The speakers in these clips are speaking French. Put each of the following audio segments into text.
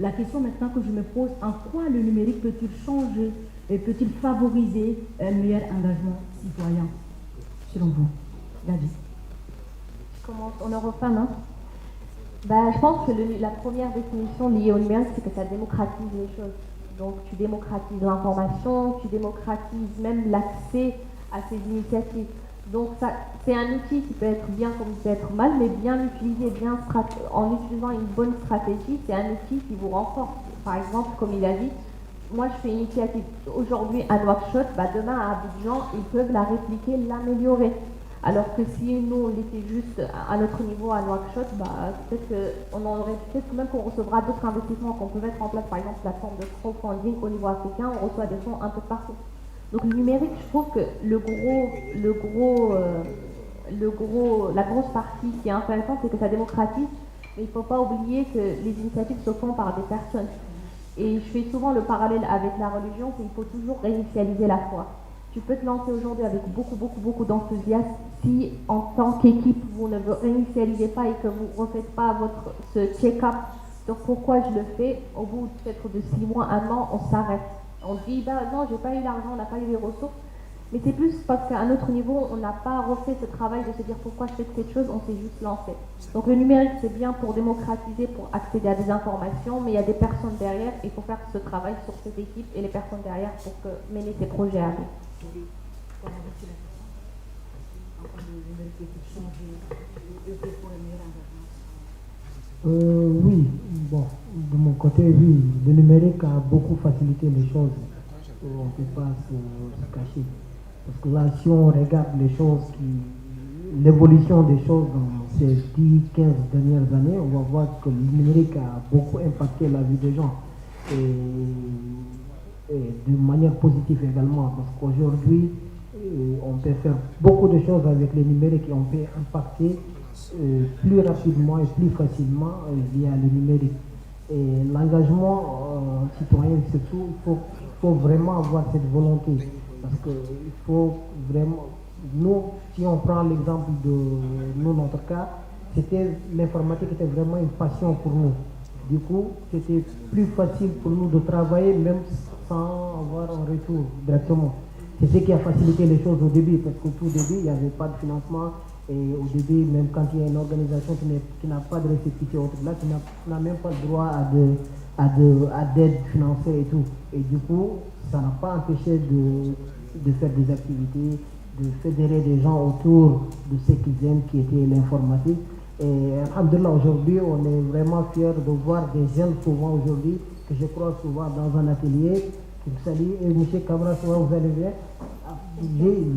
La question maintenant que je me pose, en quoi le numérique peut-il changer et peut-il favoriser un meilleur engagement citoyen, selon vous, David? Je commence, honneur aux femmes. Je pense que la première définition liée au numérique, c'est que ça démocratise les choses. Donc tu démocratises l'information, tu démocratises même l'accès à ces initiatives. Donc c'est un outil qui peut être bien comme il peut être mal, mais bien utilisé, en utilisant une bonne stratégie, c'est un outil qui vous renforce. Par exemple, comme il a dit, moi je fais une initiative aujourd'hui à Nouakchott, demain à Abidjan, ils peuvent la répliquer, l'améliorer. Alors que si nous, on était juste à notre niveau à Nouakchott, peut-être même qu'on recevra d'autres investissements qu'on peut mettre en place, par exemple la forme de crowdfunding au niveau africain, on reçoit des fonds un peu partout. Donc le numérique, je trouve que la grosse partie qui est intéressante, c'est que ça démocratise, mais il ne faut pas oublier que les initiatives se font par des personnes. Et je fais souvent le parallèle avec la religion, c'est qu'il faut toujours réinitialiser la foi. Tu peux te lancer aujourd'hui avec beaucoup d'enthousiasme. Si en tant qu'équipe, vous ne réinitialisez pas et que vous ne refaites pas ce check-up sur pourquoi je le fais, au bout peut-être de 6 mois, 1 an, on s'arrête. On dit, non, j'ai pas eu l'argent, on n'a pas eu les ressources. Mais c'est plus parce qu'à un autre niveau, on n'a pas refait ce travail de se dire pourquoi je fais cette chose, on s'est juste lancé. Donc le numérique, c'est bien pour démocratiser, pour accéder à des informations, mais il y a des personnes derrière, il faut faire ce travail sur cette équipe et les personnes derrière pour mener ces projets à bout. Oui, bon, de mon côté, oui, le numérique a beaucoup facilité les choses. On ne peut pas se cacher. Parce que là, si on regarde l'évolution des choses dans ces 10-15 dernières années, on va voir que le numérique a beaucoup impacté la vie des gens. Et de manière positive également, parce qu'aujourd'hui, on peut faire beaucoup de choses avec les numériques et on peut impacter plus rapidement et plus facilement via le numérique. Et l'engagement citoyen, c'est tout, il faut vraiment avoir cette volonté. Parce qu'il faut vraiment, nous, si on prend l'exemple de nous, notre cas, l'informatique était vraiment une passion pour nous. Du coup, c'était plus facile pour nous de travailler même sans avoir un retour directement. C'est ce qui a facilité les choses au début, parce qu'au tout début, il n'y avait pas de financement. Et au début, même quand il y a une organisation qui n'a pas de récépissé là, tu n'as même pas le droit à d'aide financière et tout. Et du coup, ça n'a pas empêché de faire des activités, de fédérer des gens autour de ce qu'ils aiment, qui était l'informatique. Et alhamdoulilah, aujourd'hui, on est vraiment fiers de voir des jeunes souvent aujourd'hui, que je crois souvent dans un atelier, qui me saluent. Et M. Camara, souvent vous allez bien.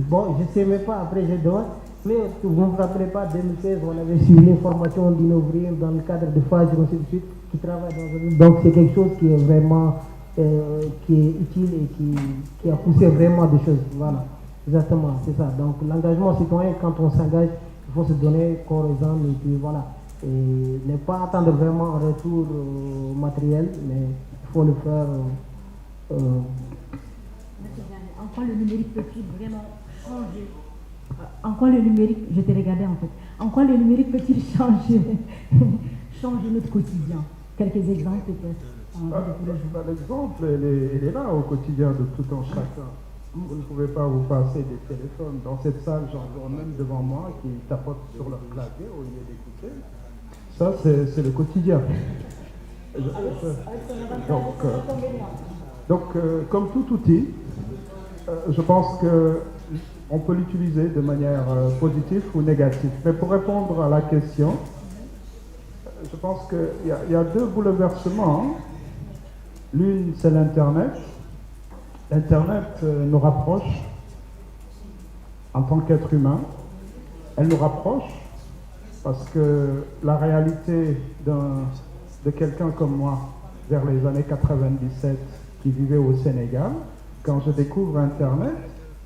Bon, je ne sais même pas, après je dois. Mais vous ne vous rappelez pas, en 2016, on avait suivi une formation d'Innovrir dans le cadre de phase, ainsi de suite, qui travaille dans donc c'est quelque chose qui est vraiment qui est utile et qui a poussé vraiment des choses. Voilà, exactement, c'est ça. Donc l'engagement citoyen, quand on s'engage, il faut se donner corps et âme et puis voilà. Et ne pas attendre vraiment un retour matériel, mais il faut le faire. En quoi le numérique peut-il vraiment changer? En quoi le numérique, je t'ai regardé en fait, en quoi le numérique peut-il changer notre quotidien? Quelques exemples peut-être. L'exemple, il est là au quotidien de tout un chacun. Vous ne pouvez pas vous passer des téléphones. Dans cette salle, j'en vois même devant moi qui tapotent sur leur clavier au lieu d'écouter. Ça, c'est le quotidien. Donc, comme tout outil, je pense qu'on peut l'utiliser de manière positive ou négative. Mais pour répondre à la question, je pense qu'il y a deux bouleversements. L'une, c'est l'Internet. L'Internet nous rapproche en tant qu'être humain. Elle nous rapproche parce que la réalité de quelqu'un comme moi, vers les années 97, qui vivait au Sénégal, quand je découvre Internet,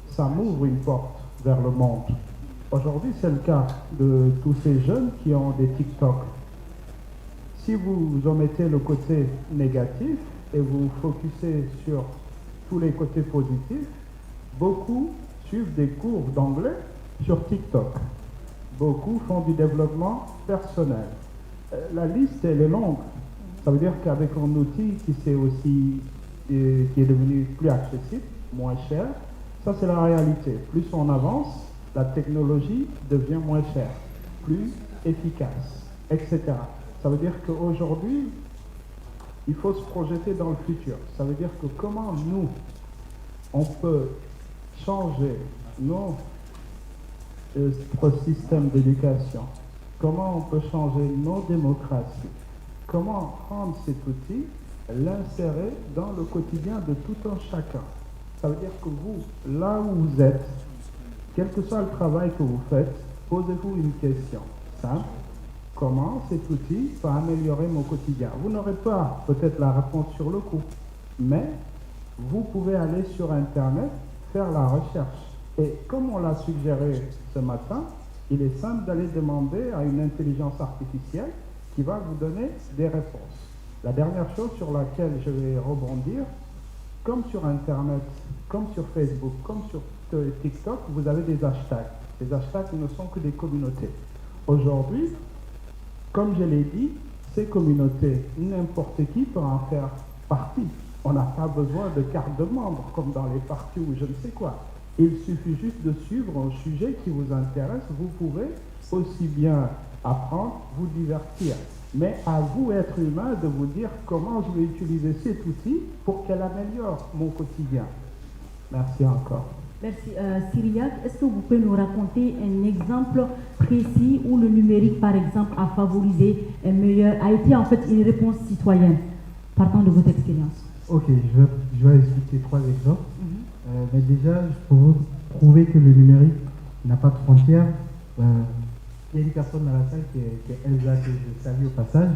ça m'ouvre une porte vers le monde. Aujourd'hui, c'est le cas de tous ces jeunes qui ont des TikTok. Si vous omettez le côté négatif et vous focussez sur tous les côtés positifs, beaucoup suivent des cours d'anglais sur TikTok. Beaucoup font du développement personnel. La liste, elle est longue. Ça veut dire qu'avec un outil qui est devenu plus accessible, moins cher, ça c'est la réalité. Plus on avance, la technologie devient moins chère, plus efficace, etc. Ça veut dire qu'aujourd'hui, il faut se projeter dans le futur. Ça veut dire que comment nous, on peut changer notre système d'éducation, comment on peut changer nos démocraties, comment prendre cet outil, l'insérer dans le quotidien de tout un chacun. Ça veut dire que vous, là où vous êtes, quel que soit le travail que vous faites, posez-vous une question simple. Comment cet outil peut améliorer mon quotidien? Vous n'aurez pas peut-être la réponse sur le coup, mais vous pouvez aller sur Internet, faire la recherche. Et comme on l'a suggéré ce matin, il est simple d'aller demander à une intelligence artificielle qui va vous donner des réponses. La dernière chose sur laquelle je vais rebondir, comme sur Internet, comme sur Facebook, comme sur TikTok, vous avez des hashtags. Les hashtags ne sont que des communautés. Aujourd'hui, comme je l'ai dit, ces communautés, n'importe qui peut en faire partie. On n'a pas besoin de carte de membre, comme dans les partis ou je ne sais quoi. Il suffit juste de suivre un sujet qui vous intéresse. Vous pouvez aussi bien apprendre, vous divertir. Mais à vous, être humain, de vous dire comment je vais utiliser cet outil pour qu'elle améliore mon quotidien. Merci encore. Merci. Cyriac, est-ce que vous pouvez nous raconter un exemple précis où le numérique, par exemple, a favorisé a été en fait une réponse citoyenne, partant de votre expérience? Ok, je vais expliquer 3 exemples. Mais déjà, pour vous prouver que le numérique n'a pas de frontières, il y a une personne dans la salle qui est Elsa, que je salue au passage.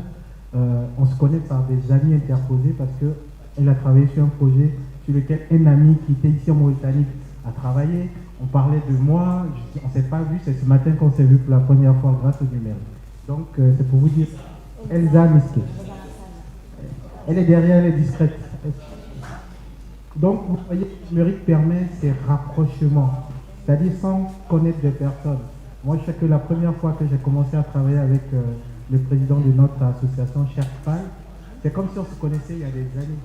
On se connaît par des amis interposés parce qu'elle a travaillé sur un projet sur lequel un ami qui était ici en Mauritanie a travaillé. On parlait de moi, on ne s'est pas vu, c'est ce matin qu'on s'est vu pour la première fois grâce au numérique. Donc c'est pour vous dire, Elsa Miske. Elle est derrière, elle est discrète. Donc vous voyez, le numérique permet ces rapprochements, c'est-à-dire sans connaître des personnes. Moi je sais que la première fois que j'ai commencé à travailler avec le président de notre association, Cher Fall, c'est comme si on se connaissait il y a des années.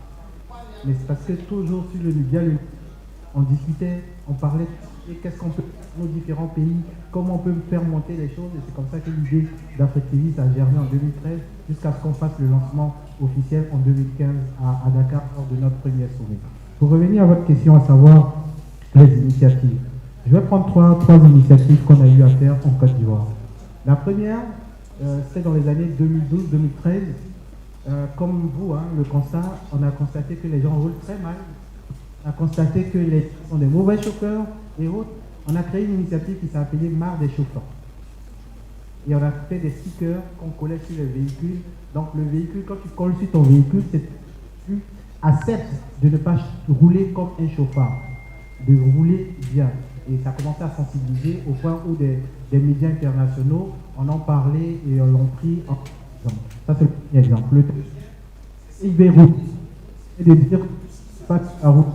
Mais c'est parce que toujours sur le numérique, on discutait, on parlait de qu'est-ce qu'on peut faire dans nos différents pays, comment on peut faire monter les choses, et c'est comme ça que l'idée d'Africtivis a germé en 2013 jusqu'à ce qu'on fasse le lancement officiel en 2015 à Dakar lors de notre premier sommet. Pour revenir à votre question, à savoir les initiatives, je vais prendre trois initiatives qu'on a eu à faire en Côte d'Ivoire. La première, c'est dans les années 2012-2013. Comme vous, le constat, on a constaté que les gens roulent très mal. On a constaté que les gens sont des mauvais chauffeurs et autres. On a créé une initiative qui s'est appelée Marre des chauffeurs. Et on a fait des stickers qu'on collait sur les véhicules. Donc le véhicule, quand tu colles sur ton véhicule, tu acceptes de ne pas rouler comme un chauffeur, de rouler bien. Et ça a commencé à sensibiliser au point où des médias internationaux en ont parlé et l'ont pris en exemple. Ça c'est le premier exemple. Le deuxième, c'est de dire pas à route,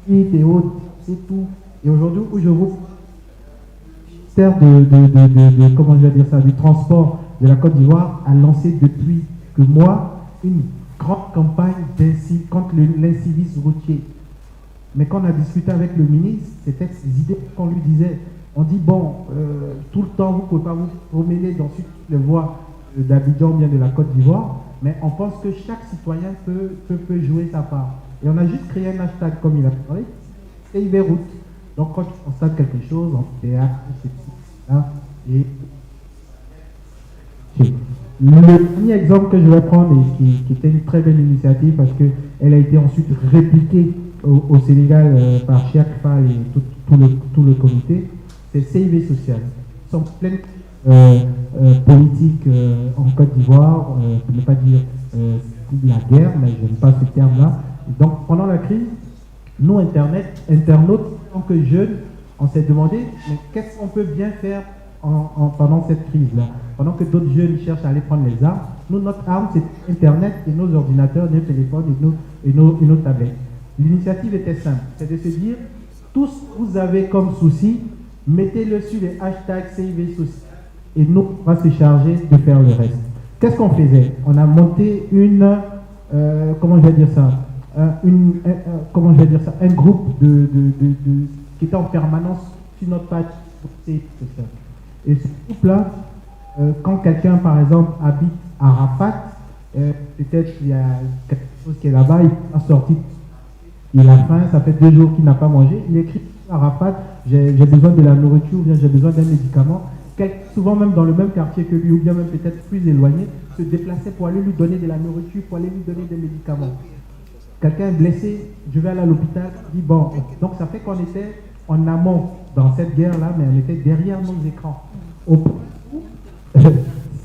et autres, c'est tout. Et aujourd'hui, où je vous ministère comment je vais dire ça, du transport de la Côte d'Ivoire a lancé depuis que moi une grande campagne contre l'incivisme routier. Mais quand on a discuté avec le ministre, c'était ces idées qu'on lui disait. On dit, bon, tout le temps, vous ne pouvez pas vous promener dans les voies d'Abidjan, bien de la Côte d'Ivoire, mais on pense que chaque citoyen peut jouer sa part. Et on a juste créé un hashtag, comme il a parlé, CIV Route. Donc quand tu constates quelque chose, en théâtre, et le premier exemple que je vais prendre, et qui était une très belle initiative, parce qu'elle a été ensuite répliquée au Sénégal par Cheikh Fall et tout le comité, c'est CIV Social. Ils sont pleins politiques en Côte d'Ivoire, pour ne pas dire la guerre, mais je n'aime pas ce terme-là. Donc pendant la crise, nous, internautes, en tant que jeunes, on s'est demandé, mais qu'est-ce qu'on peut bien faire pendant cette crise-là? Pendant que d'autres jeunes cherchent à aller prendre les armes, nous, notre arme, c'est Internet et nos ordinateurs, nos téléphones et nos tablettes. L'initiative était simple, c'est de se dire, tout ce que vous avez comme souci, mettez-le sur les hashtags CIV Social et nous, on va se charger de faire le reste. qu'est-ce qu'on faisait? On a monté comment je vais dire ça? Comment je vais dire ça? Un groupe qui était en permanence sur notre page. Et ce groupe-là, quand quelqu'un, par exemple, habite à Rafat, peut-être il y a quelque chose qui est là-bas, il a sorti, il a faim, ça fait 2 jours qu'il n'a pas mangé, il écrit à Rafat, j'ai besoin de la nourriture, ou bien j'ai besoin d'un médicament. Souvent même dans le même quartier que lui, ou bien même peut-être plus éloigné, se déplaçait pour aller lui donner de la nourriture, pour aller lui donner des médicaments. Quelqu'un est blessé, je vais aller à l'hôpital, dit bon. Donc ça fait qu'on était en amont dans cette guerre-là, mais on était derrière nos écrans.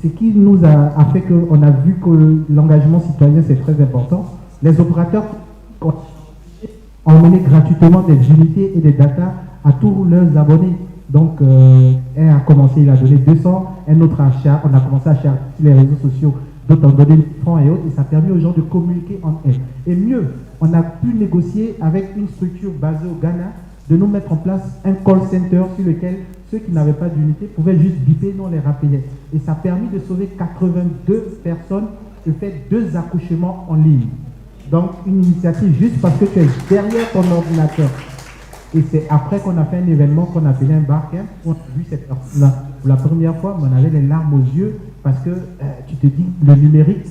Ce qui nous a fait qu'on a vu que l'engagement citoyen c'est très important. Les opérateurs ont emmené gratuitement des unités et des datas à tous leurs abonnés. Donc, un a commencé, il a donné 200, un autre on a commencé à chercher les réseaux sociaux, d'autres ont donné 1000 francs et autres, et ça a permis aux gens de communiquer entre eux. Et mieux, on a pu négocier avec une structure basée au Ghana de nous mettre en place un call center sur lequel ceux qui n'avaient pas d'unité pouvaient juste biper, nous on les rappelait. Et ça a permis de sauver 82 personnes et faire 2 accouchements en ligne. Donc, une initiative juste parce que tu es derrière ton ordinateur. Et c'est après qu'on a fait un événement qu'on a appelé un barcamp, où on a vu cette personne-là pour la première fois, mais on avait les larmes aux yeux parce que tu te dis le numérique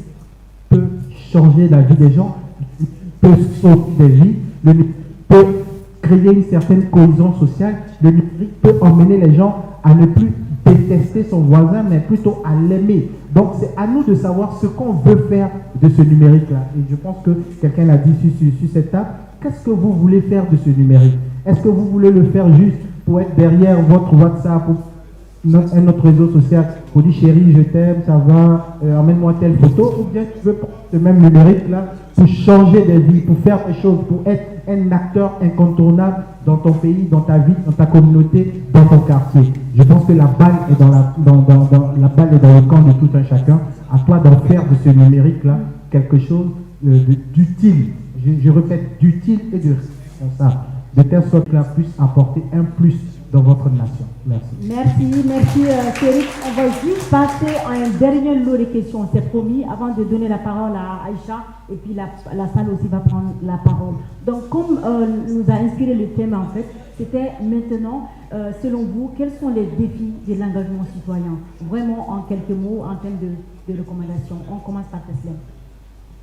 peut changer la vie des gens, peut sauver des vies, le numérique peut créer une certaine cohésion sociale, le numérique peut emmener les gens à ne plus détester son voisin, mais plutôt à l'aimer. Donc c'est à nous de savoir ce qu'on veut faire de ce numérique-là. Et je pense que quelqu'un l'a dit sur cette table, qu'est-ce que vous voulez faire de ce numérique? Est-ce que vous voulez le faire juste pour être derrière votre WhatsApp ou un autre réseau social pour dire chérie, je t'aime, ça va, emmène-moi telle photo, ou bien tu veux prendre ce même numérique-là pour changer des vies, pour faire des choses, pour être un acteur incontournable dans ton pays, dans ta vie, dans ta communauté, dans ton quartier. Je pense que la balle est dans le camp de tout un chacun. À toi d'en faire de ce numérique-là quelque chose d'utile. Je répète, d'utile et de responsable. De telle sorte que cela puisse apporter un plus dans votre nation. Merci. Merci Cédric. On va juste passer à un dernier lot de questions, c'est promis, avant de donner la parole à Aïcha, et puis la salle aussi va prendre la parole. Donc comme nous a inspiré le thème en fait, c'était maintenant, selon vous, quels sont les défis de l'engagement citoyen? Vraiment en quelques mots, en termes de recommandations. On commence par Tesla.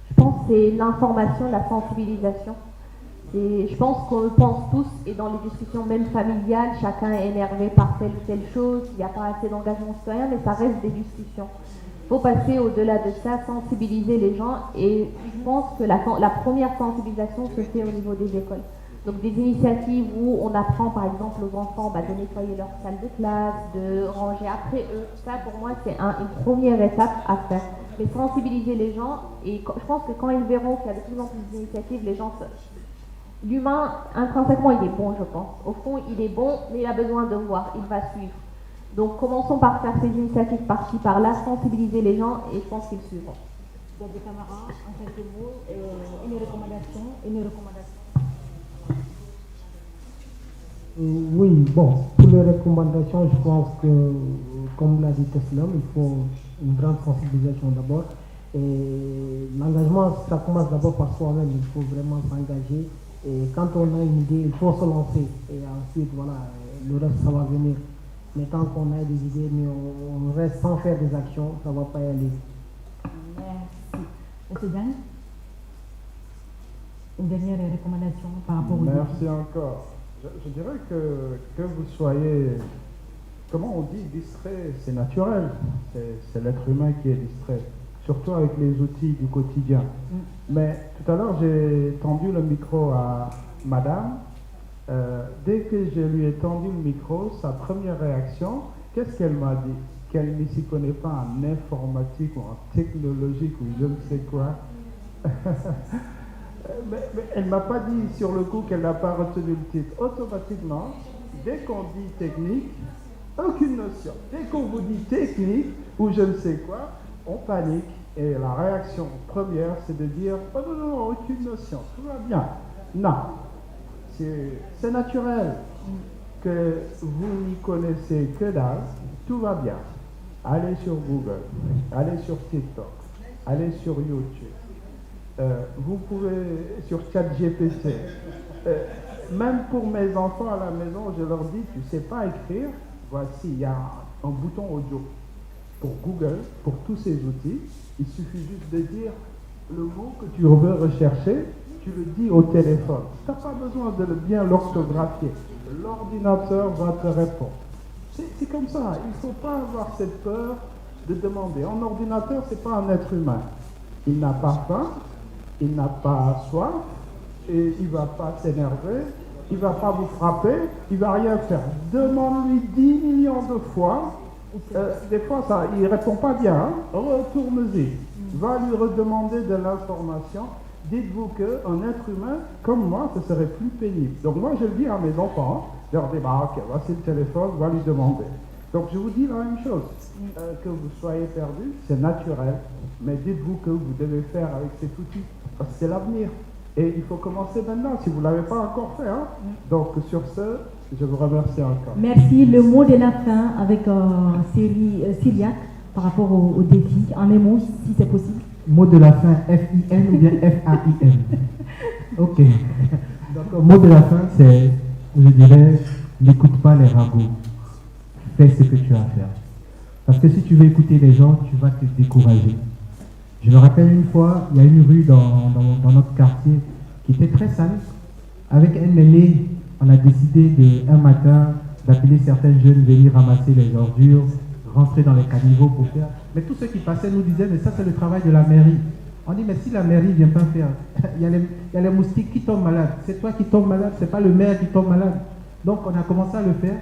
Je pense que c'est l'information, la sensibilisation. Et je pense qu'on le pense tous, et dans les discussions même familiales, chacun est énervé par telle ou telle chose, il n'y a pas assez d'engagement citoyen, mais ça reste des discussions. Il faut passer au-delà de ça, sensibiliser les gens, et je pense que la première sensibilisation se fait au niveau des écoles. Donc des initiatives où on apprend par exemple aux enfants de nettoyer leur salle de classe, de ranger après eux, ça pour moi c'est une première étape à faire. Mais sensibiliser les gens, et je pense que quand ils verront qu'il y a de plus en plus d'initiatives, les gens l'humain, intrinsèquement, il est bon, je pense. Au fond, il est bon, mais il a besoin de voir, il va suivre. Donc, commençons par faire ces initiatives par-ci, par-là, sensibiliser les gens, et je pense qu'ils suivront. Donc, des camarades, en quelques mots, une recommandation. Oui, bon, pour les recommandations, je pense que, comme l'a dit Teslam, il faut une grande sensibilisation d'abord. Et l'engagement, ça commence d'abord par soi-même, il faut vraiment s'engager. Et quand on a une idée, il faut se lancer. Et ensuite, voilà, le reste, ça va venir. Mais tant qu'on a des idées, mais on reste sans faire des actions, ça ne va pas y aller. Merci. Monsieur Diagne, une dernière recommandation par rapport au Merci encore. Je dirais que vous soyez, comment on dit, distrait, c'est naturel. C'est l'être humain qui est distrait, surtout avec les outils du quotidien. Mais tout à l'heure, j'ai tendu le micro à madame. Dès que je lui ai tendu le micro, sa première réaction, qu'est-ce qu'elle m'a dit? Qu'elle ne s'y connaît pas en informatique ou en technologique ou je ne sais quoi. mais elle ne m'a pas dit sur le coup qu'elle n'a pas retenu le titre. Automatiquement, dès qu'on dit technique, aucune notion. Dès qu'on vous dit technique ou je ne sais quoi, on panique. Et la réaction première, c'est de dire « Oh non, non, aucune notion, tout va bien ». Non, c'est naturel que vous n'y connaissez que dalle, tout va bien. allez sur Google, allez sur TikTok, allez sur YouTube. Vous pouvez sur ChatGPT. Même pour mes enfants à la maison, je leur dis, tu ne sais pas écrire, voici, il y a un bouton audio. Pour Google, pour tous ces outils, il suffit juste de dire le mot que tu veux rechercher, tu le dis au téléphone. Tu n'as pas besoin de bien l'orthographier. L'ordinateur va te répondre. C'est comme ça. Il ne faut pas avoir cette peur de demander. Un ordinateur, ce n'est pas un être humain. Il n'a pas faim, il n'a pas soif, et il ne va pas s'énerver, il ne va pas vous frapper, il ne va rien faire. Demande-lui 10 millions de fois. Des fois, il ne répond pas bien. Hein? Retourne-y. Va lui redemander de l'information. Dites-vous qu'un être humain, comme moi, ce serait plus pénible. Donc moi, je le dis à mes enfants, je leur dis, ok, voici le téléphone, va lui demander. Donc je vous dis la même chose. Que vous soyez perdu, c'est naturel. Mais dites-vous que vous devez faire avec cet outil. Parce que c'est l'avenir. Et il faut commencer maintenant, si vous ne l'avez pas encore fait. Hein? Donc sur ce, je vous remercie encore. Merci. Le mot de la fin avec Cyriaque par rapport au défi. En un mot, si c'est possible. Mot de la fin, F-I-N ou bien F-A-I-N. Ok. Donc, mot de la fin, c'est, je dirais, n'écoute pas les ragots. Fais ce que tu as à faire. Parce que si tu veux écouter les gens, tu vas te décourager. Je me rappelle une fois, il y a une rue dans notre quartier qui était très sale. Avec un aîné, on a décidé un matin d'appeler certains jeunes venir ramasser les ordures, rentrer dans les caniveaux pour faire. Mais tous ceux qui passaient nous disaient, mais ça c'est le travail de la mairie. On dit, mais si la mairie ne vient pas faire, il y a les moustiques qui tombent malades. C'est toi qui tombes malade, c'est pas le maire qui tombe malade. Donc on a commencé à le faire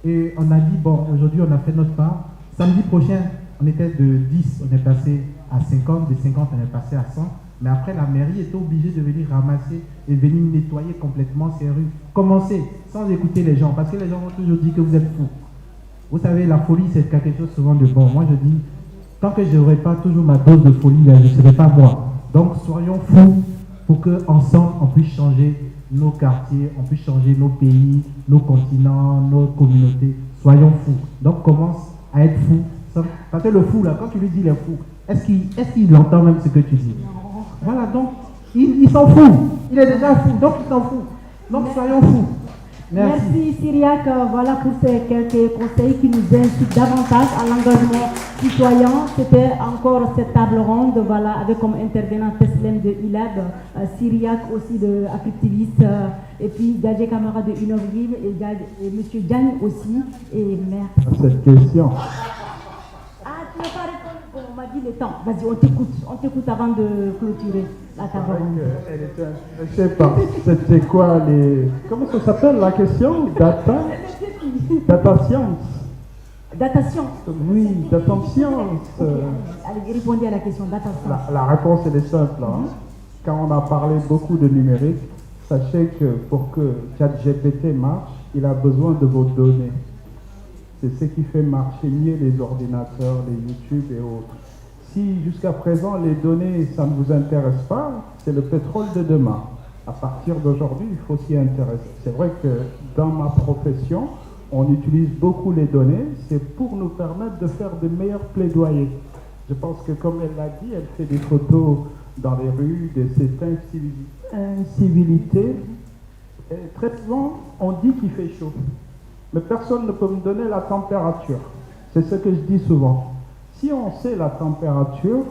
et on a dit, bon, aujourd'hui on a fait notre part. Samedi prochain, on était de 10, on est passé à 50, de 50 on est passé à 100. Mais après, la mairie était obligée de venir ramasser et venir nettoyer complètement ces rues. Commencez, sans écouter les gens, parce que les gens vont toujours dire que vous êtes fous. Vous savez, la folie, c'est quelque chose souvent de bon. Moi, je dis, tant que je n'aurai pas toujours ma dose de folie, je ne serai pas moi. Donc, soyons fous pour qu'ensemble, on puisse changer nos quartiers, on puisse changer nos pays, nos continents, nos communautés. Soyons fous. Donc, commence à être fou. Parce que le fou, là, quand tu lui dis il est fou, est-ce qu'il entend même ce que tu dis? Voilà, donc, il s'en fout. Il est déjà fou, donc il s'en fout. Donc, soyons fous. Merci Cyriaque, voilà pour ces quelques conseils qui nous incitent davantage à l'engagement citoyen. C'était encore cette table ronde, voilà, avec comme intervenant Teslem de ILAB, Cyriaque aussi de Africtiviste, et puis Gadje Camara de Innovrive et M. Diagne aussi. Et merci. Cette question. Ah, tu n'as pas répondu, bon, on m'a dit le temps. Vas-y, on t'écoute avant de clôturer la table ronde. Elle était intéressée par, c'était quoi les... Comment ça s'appelle la question? Data science. Data science. Oui, data science. Okay. Allez, répondez à la question data science. La réponse, elle est simple. Hein. Quand on a parlé beaucoup de numérique, sachez que pour que ChatGPT marche, il a besoin de vos données. C'est ce qui fait marcher mieux les ordinateurs, les YouTube et autres. Si jusqu'à présent les données, ça ne vous intéresse pas, c'est le pétrole de demain. À partir d'aujourd'hui, il faut s'y intéresser. C'est vrai que dans ma profession, on utilise beaucoup les données, c'est pour nous permettre de faire de meilleurs plaidoyers. Je pense que comme elle l'a dit, elle fait des photos dans les rues de cette incivilité. Et très souvent, on dit qu'il fait chaud. Mais personne ne peut me donner la température. C'est ce que je dis souvent. Si on sait la température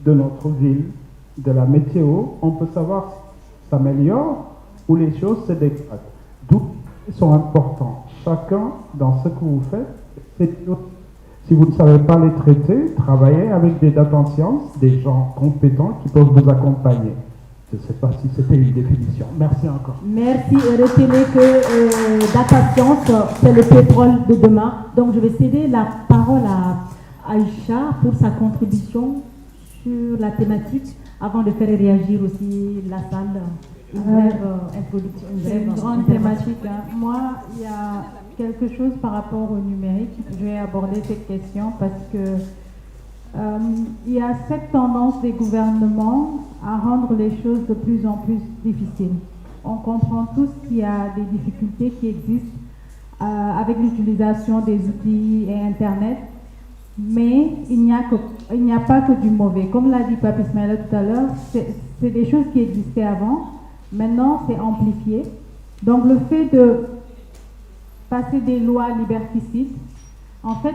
de notre ville, de la météo, on peut savoir si ça s'améliore ou les choses se dégradent. D'où ils sont importants. Chacun, dans ce que vous faites, si vous ne savez pas les traiter, travaillez avec des data science, des gens compétents qui peuvent vous accompagner. Je ne sais pas si c'était une définition. Merci encore. Merci. Retenez que data science, c'est le pétrole de demain. Donc, je vais céder la parole à Aïcha pour sa contribution sur la thématique avant de faire réagir aussi la salle. Une brève introduction. C'est une grande thématique. Hein. Moi, il y a quelque chose par rapport au numérique. Je vais aborder cette question parce que il y a cette tendance des gouvernements à rendre les choses de plus en plus difficiles. On comprend tous qu'il y a des difficultés qui existent avec l'utilisation des outils et Internet. Mais il n'y a pas que du mauvais. Comme l'a dit Pape Ismaël tout à l'heure, c'est des choses qui existaient avant. Maintenant, c'est amplifié. Donc, le fait de passer des lois liberticides, en fait,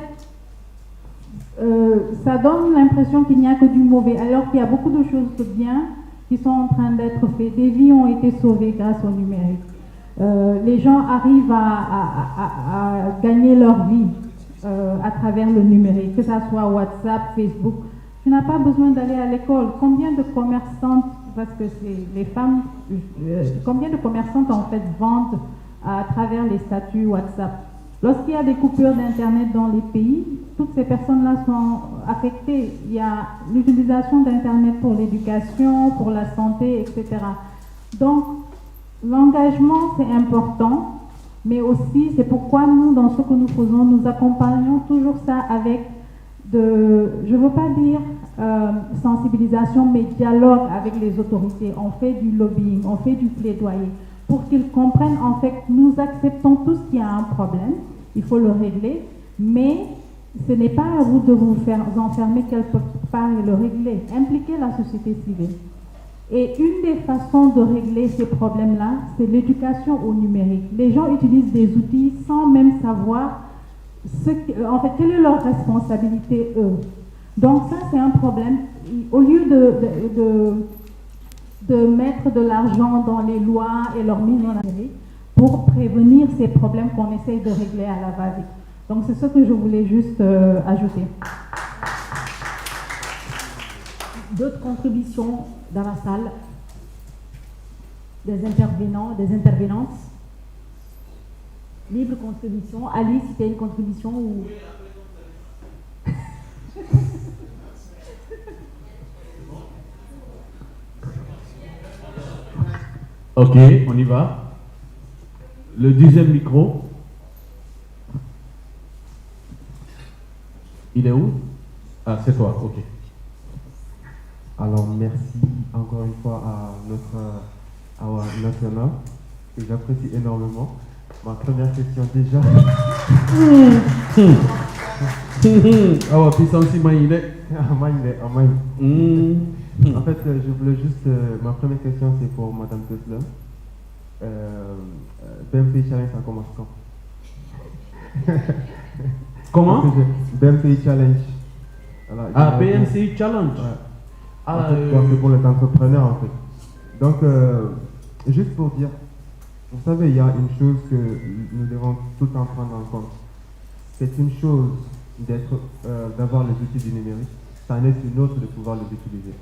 ça donne l'impression qu'il n'y a que du mauvais, alors qu'il y a beaucoup de choses de bien qui sont en train d'être faites. Des vies ont été sauvées grâce au numérique. Les gens arrivent à gagner leur vie à travers le numérique, que ce soit WhatsApp, Facebook. Tu n'as pas besoin d'aller à l'école. Combien de commerçantes, parce que c'est les femmes, combien de commerçantes en fait vendent à travers les statuts WhatsApp? Lorsqu'il y a des coupures d'Internet dans les pays, toutes ces personnes-là sont affectées. Il y a l'utilisation d'Internet pour l'éducation, pour la santé, etc. Donc, l'engagement, c'est important, mais aussi, c'est pourquoi nous, dans ce que nous faisons, nous accompagnons toujours ça avec je ne veux pas dire sensibilisation, mais dialogue avec les autorités. On fait du lobbying, on fait du plaidoyer, pour qu'ils comprennent, en fait, nous acceptons tous qu'il y a un problème, il faut le régler, mais ce n'est pas à vous de vous faire enfermer quelque part et le régler. Impliquez la société civile. Et une des façons de régler ces problèmes-là, c'est l'éducation au numérique. Les gens utilisent des outils sans même savoir en fait, quelle est leur responsabilité, eux. Donc ça, c'est un problème. Au lieu de mettre de l'argent dans les lois et leur mise en Amérique pour prévenir ces problèmes qu'on essaye de régler à la va-vite. Donc c'est ce que je voulais juste ajouter. D'autres contributions dans la salle? Des intervenants, des intervenantes? Libre contribution. Alice, si tu as une contribution ou... Ok, on y va. Le 10e micro. Il est où? Ah, c'est toi, ok. Alors, merci encore une fois à notre honneur, que j'apprécie énormément. Ma première question déjà. Ah ouais, puissance, il est. En fait, je voulais juste. Ma première question, c'est pour Madame Tesla. BMCI Challenge, ça commence quand? Comment? BMCI Challenge. Voilà, ah, BMCI Challenge. Ouais. Ah, c'est pour les entrepreneurs en fait. Donc, juste pour dire, vous savez, il y a une chose que nous devons tout le temps prendre en compte. C'est une chose d'avoir les outils du numérique, ça en est une autre de pouvoir les utiliser.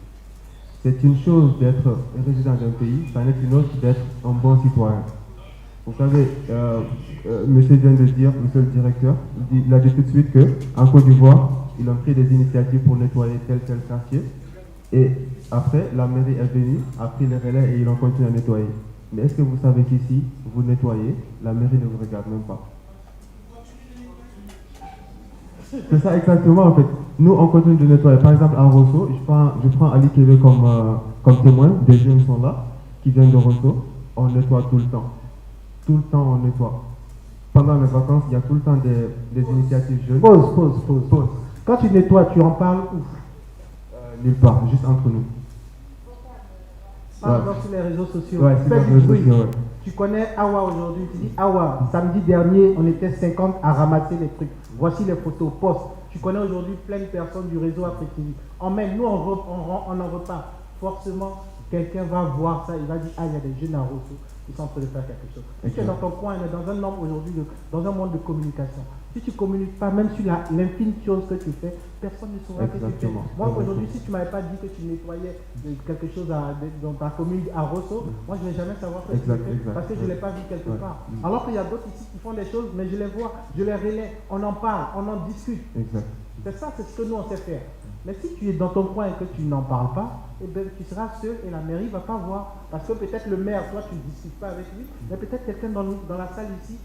C'est une chose d'être résident d'un pays, ça en est une autre d'être un bon citoyen. Vous savez, monsieur vient de dire, monsieur le directeur, il a dit tout de suite qu'en Côte d'Ivoire, ils ont pris des initiatives pour nettoyer tel quartier. Et après, la mairie est venue, a pris les relais et ils ont continué à nettoyer. Mais est-ce que vous savez qu'ici, vous nettoyez, la mairie ne vous regarde même pas? C'est ça exactement en fait. Nous, on continue de nettoyer. Par exemple, à Rosso, je prends Ali Kébé comme témoin. Des jeunes sont là, qui viennent de Rosso. On nettoie tout le temps. Tout le temps, on nettoie. Pendant les vacances, il y a tout le temps des initiatives jeunes. Pause. Quand tu nettoies, tu en parles où? Nulle part, juste entre nous. Parle sur les réseaux sociaux. Ouais, Fais du bruit. Tu connais Awa aujourd'hui, tu dis Awa, samedi dernier, on était 50 à ramasser les trucs. Voici les photos, poste. Tu connais aujourd'hui plein de personnes du réseau Afrique-TV. Nous, on en repart. Forcément, quelqu'un va voir ça, il va dire, ah, il y a des jeunes à Rosso qui sont en train de faire quelque chose. Si tu es dans ton coin, on est dans un monde aujourd'hui, dans un monde de communication. Si tu ne communiques pas, même sur l'infime chose que tu fais, personne ne saura que tu fais. Moi, aujourd'hui, si tu ne m'avais pas dit que tu nettoyais quelque chose dans ta commune à Rosso, moi, je ne vais jamais savoir que tu fais parce que je ne l'ai pas vu quelque part. Alors qu'il y a d'autres ici qui font des choses, mais je les vois, je les relais, on en parle, on en discute. C'est ça, c'est ce que nous, on sait faire. Mais si tu es dans ton coin et que tu n'en parles pas, eh bien, tu seras seul et la mairie ne va pas voir. Parce que peut-être le maire, toi, tu ne discutes pas avec lui, mais peut-être quelqu'un dans la salle ici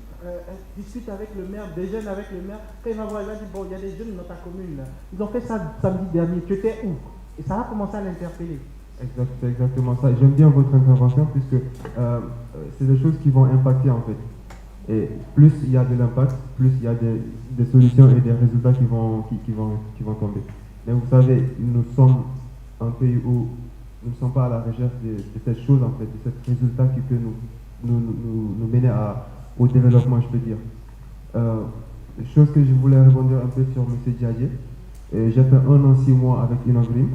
discute avec le maire, déjeune avec le maire. Quand il va voir, il va dire, bon, il y a des jeunes dans ta commune. Là. Ils ont fait ça samedi dernier, tu étais où? Et ça va commencer à l'interpeller. C'est exactement ça. J'aime bien votre intervention puisque c'est des choses qui vont impacter en fait. Et plus il y a de l'impact, plus il y a des des solutions et des résultats qui vont tomber. Mais vous savez, nous sommes un pays où nous ne sommes pas à la recherche de cette chose, en fait, de ce résultat qui peut nous mener au développement, je peux dire. Chose que je voulais rebondir un peu sur M. Djadje. J'ai fait 1 an, 6 mois avec Inogrim.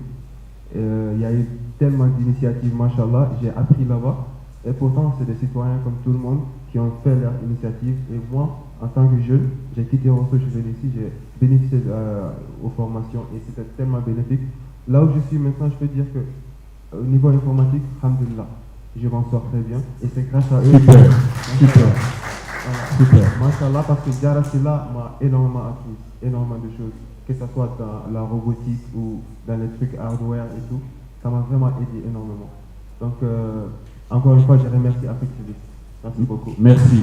Il y a eu tellement d'initiatives, machallah, j'ai appris là-bas. Et pourtant, c'est des citoyens comme tout le monde qui ont fait leur initiative. Et moi, en tant que jeune, j'ai quitté Rosso, je suis venu ici, j'ai bénéficié aux formations et c'était tellement bénéfique. Là où je suis maintenant, je peux dire que au niveau informatique, alhamdoulilah, je m'en sors très bien. Et c'est grâce à eux. Super, super. Voilà. Super. Machallah, parce que Jarasila m'a énormément appris, énormément de choses. Que ce soit dans la robotique ou dans les trucs hardware et tout, ça m'a vraiment aidé énormément. Donc, encore une fois, je remercie Afrique. Merci beaucoup. Merci.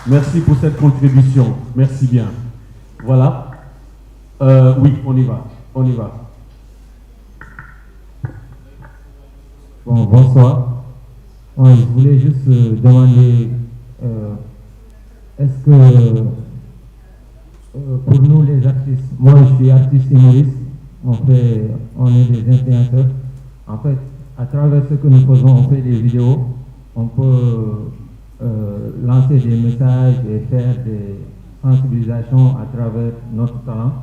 Merci pour cette contribution. Merci bien. Voilà. Oui, on y va. On y va. Bon, bonsoir. Ouais, je voulais juste demander, est-ce que pour nous les artistes, moi je suis artiste humoriste, on est des influenceurs. En fait, à travers ce que nous faisons, on fait des vidéos, on peut lancer des messages et faire des sensibilisations à travers notre talent.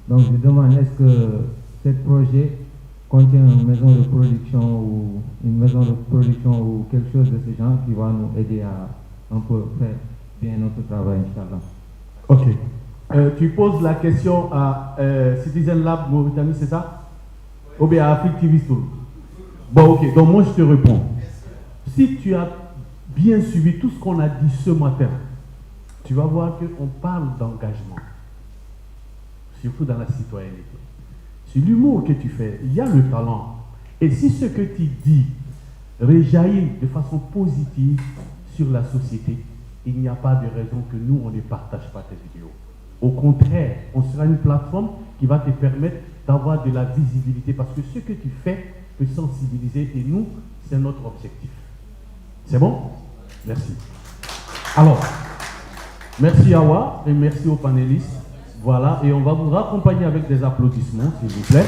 Donc je demande, est-ce que ce projet contient une maison de production ou quelque chose de ce genre qui va nous aider à un peu faire bien notre travail, Inch'Allah. Ok. Tu poses la question à Citizen Lab Mauritanie, c'est ça? Ou bien à Afrique TV Soul? Bon, ok. Donc moi, je te réponds. Si tu as bien suivi tout ce qu'on a dit ce matin, tu vas voir qu'on parle d'engagement, surtout dans la citoyenneté. C'est l'humour que tu fais, il y a le talent. Et si ce que tu dis réjaillit de façon positive sur la société, il n'y a pas de raison que nous, on ne partage pas tes vidéos. Au contraire, on sera une plateforme qui va te permettre d'avoir de la visibilité parce que ce que tu fais peut sensibiliser et nous, c'est notre objectif. C'est bon? Merci. Alors, merci Awa et merci aux panélistes. Voilà, et on va vous raccompagner avec des applaudissements, s'il vous plaît.